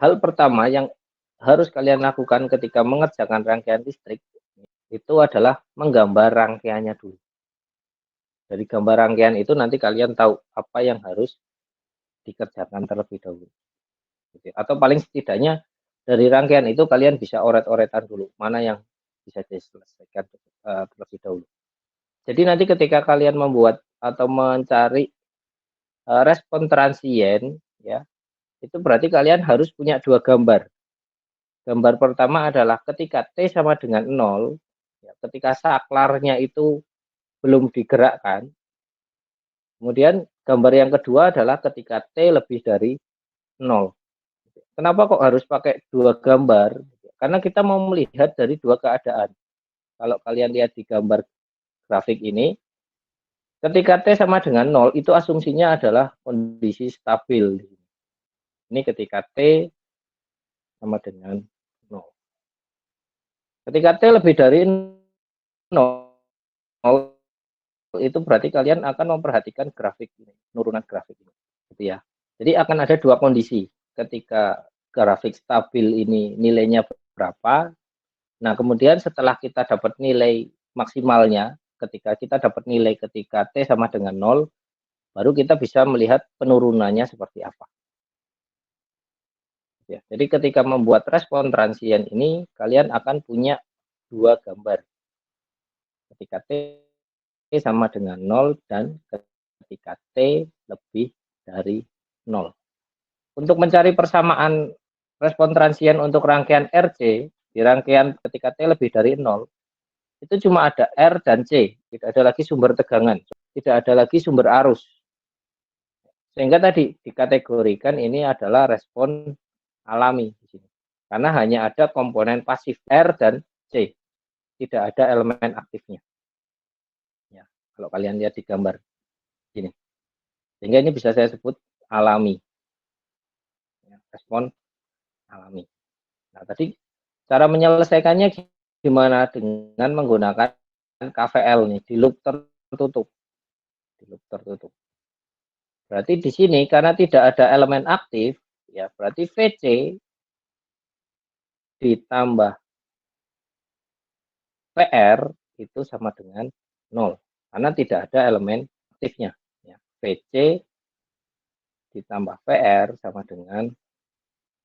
Hal pertama yang harus kalian lakukan ketika mengerjakan rangkaian listrik itu adalah menggambar rangkaiannya dulu. Dari gambar rangkaian itu nanti kalian tahu apa yang harus dikerjakan terlebih dahulu. Atau paling setidaknya dari rangkaian itu kalian bisa oret-oretan dulu mana yang bisa diselesaikan terlebih dahulu. Jadi nanti ketika kalian membuat atau mencari respon transien, ya, itu berarti kalian harus punya dua gambar. Gambar pertama adalah ketika T sama dengan 0, ya, ketika saklarnya itu belum digerakkan. Kemudian gambar yang kedua adalah ketika T lebih dari 0. Kenapa kok harus pakai dua gambar? Karena kita mau melihat dari dua keadaan. Kalau kalian lihat di gambar grafik ini, ketika T sama dengan 0, itu asumsinya adalah kondisi stabil. Ini ketika T sama dengan 0. Ketika T lebih dari 0, itu berarti kalian akan memperhatikan grafik ini, penurunan grafik ini, gitu ya. Jadi akan ada dua kondisi. Ketika grafik stabil ini nilainya berapa, nah kemudian setelah kita dapat nilai maksimalnya, ketika kita dapat nilai ketika T sama dengan 0, baru kita bisa melihat penurunannya seperti apa. Ya, jadi ketika membuat respon transien ini, kalian akan punya dua gambar. Ketika T sama dengan 0 dan ketika T lebih dari 0. Untuk mencari persamaan respon transien untuk rangkaian RC, di rangkaian ketika T lebih dari 0, itu cuma ada R dan C, tidak ada lagi sumber tegangan, tidak ada lagi sumber arus. Sehingga tadi dikategorikan ini adalah respon alami di sini. Karena hanya ada komponen pasif R dan C, tidak ada elemen aktifnya. Ya, kalau kalian lihat di gambar ini. Sehingga ini bisa saya sebut alami. Ya, respon alami. Nah, tadi cara menyelesaikannya gimana? Dengan menggunakan KVL nih, di loop tertutup. Di loop tertutup. Berarti di sini karena tidak ada elemen aktif, ya berarti VC ditambah PR itu sama dengan 0. Karena tidak ada elemen aktifnya. Ya, VC ditambah PR sama dengan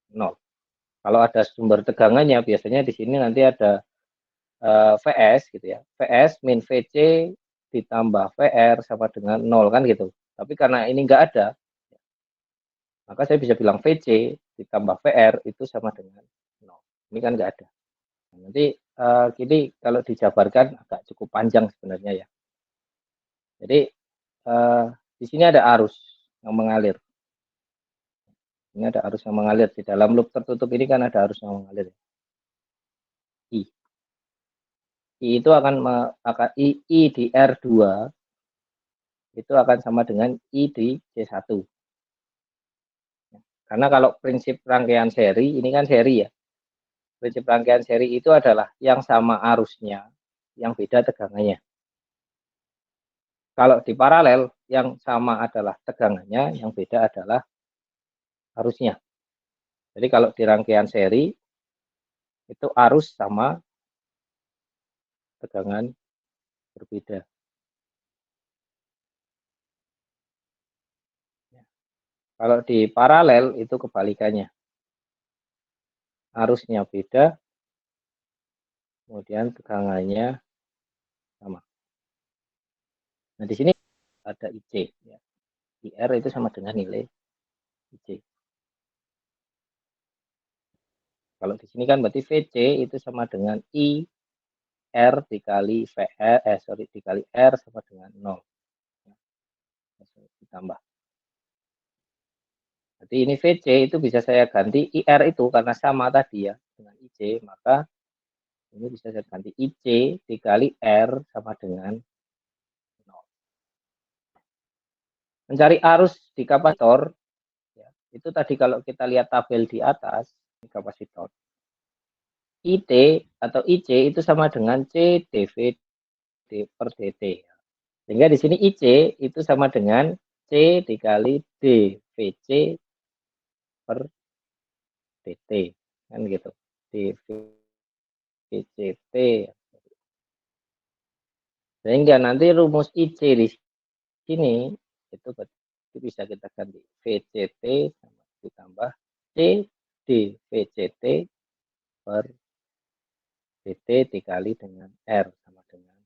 0. Kalau ada sumber tegangannya, biasanya di sini nanti ada VS gitu ya. VS min VC ditambah VR sama dengan 0 kan gitu. Tapi karena ini enggak ada, maka saya bisa bilang VC ditambah VR itu sama dengan 0. Ini kan enggak ada. Nanti gini kalau dijabarkan agak cukup panjang sebenarnya ya. Jadi di sini ada arus yang mengalir. Ini ada arus yang mengalir di dalam loop tertutup ini kan ada arus yang mengalir. I. I itu akan I di R2 itu akan sama dengan I di C1. Karena kalau prinsip rangkaian seri, ini kan seri ya. Prinsip rangkaian seri itu adalah yang sama arusnya, yang beda tegangannya. Kalau di paralel, yang sama adalah tegangannya, yang beda adalah arusnya. Jadi kalau di rangkaian seri, itu arus sama tegangan berbeda. Kalau di paralel itu kebalikannya. Arusnya beda, kemudian tegangannya sama. Nah, di sini ada IC. Ya. IR itu sama dengan nilai IC. Kalau di sini kan berarti VC itu sama dengan I R dikali VR, dikali R sama dengan 0. Ditambah. Jadi ini VC itu bisa saya ganti IR itu karena sama tadi ya dengan IC, maka ini bisa saya ganti IC dikali R sama dengan 0. Mencari arus di kapasitor, ya, itu tadi kalau kita lihat tabel di atas, di kapasitor, IT atau IC itu sama dengan C dV per dt. Sehingga di sini IC itu sama dengan C dikali D VC per DT, kan gitu. DVCT. Sehingga nanti rumus IC di sini itu berarti bisa kita ganti VCT sama ditambah C DVCT per DT dikali dengan R sama dengan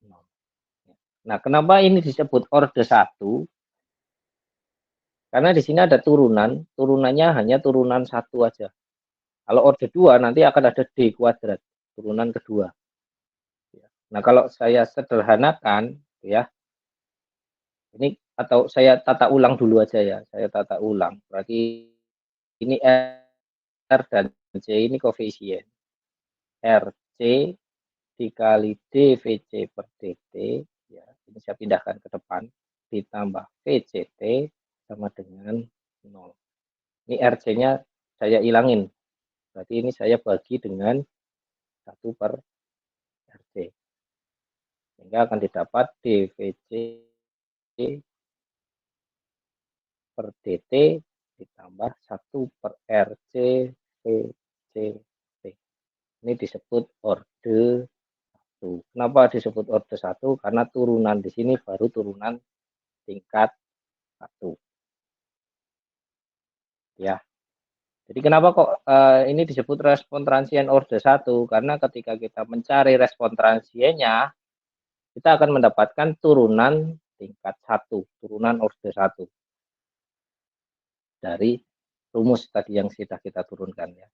0. Nah, kenapa ini disebut orde 1? Karena di sini ada turunan, turunannya hanya turunan 1 aja. Kalau orde 2 nanti akan ada D kuadrat, turunan kedua. Nah, kalau saya sederhanakan ya, ini atau saya tata ulang dulu aja ya, saya tata ulang. Berarti ini R dan C ini koefisien. RC dikali DVC per DT, ya, ini saya pindahkan ke depan, ditambah VCT sama dengan 0. Ini RC-nya saya ilangin, berarti ini saya bagi dengan 1 per RC. Sehingga akan didapat DVC per DT ditambah 1 per RC VCT. Ini disebut orde 1. Kenapa disebut orde 1? Karena turunan di sini baru turunan tingkat 1. Ya. Jadi kenapa kok ini disebut respon transien orde 1? Karena ketika kita mencari respon transiennya, kita akan mendapatkan turunan tingkat 1, turunan orde 1. Dari rumus tadi yang sudah kita turunkan ya.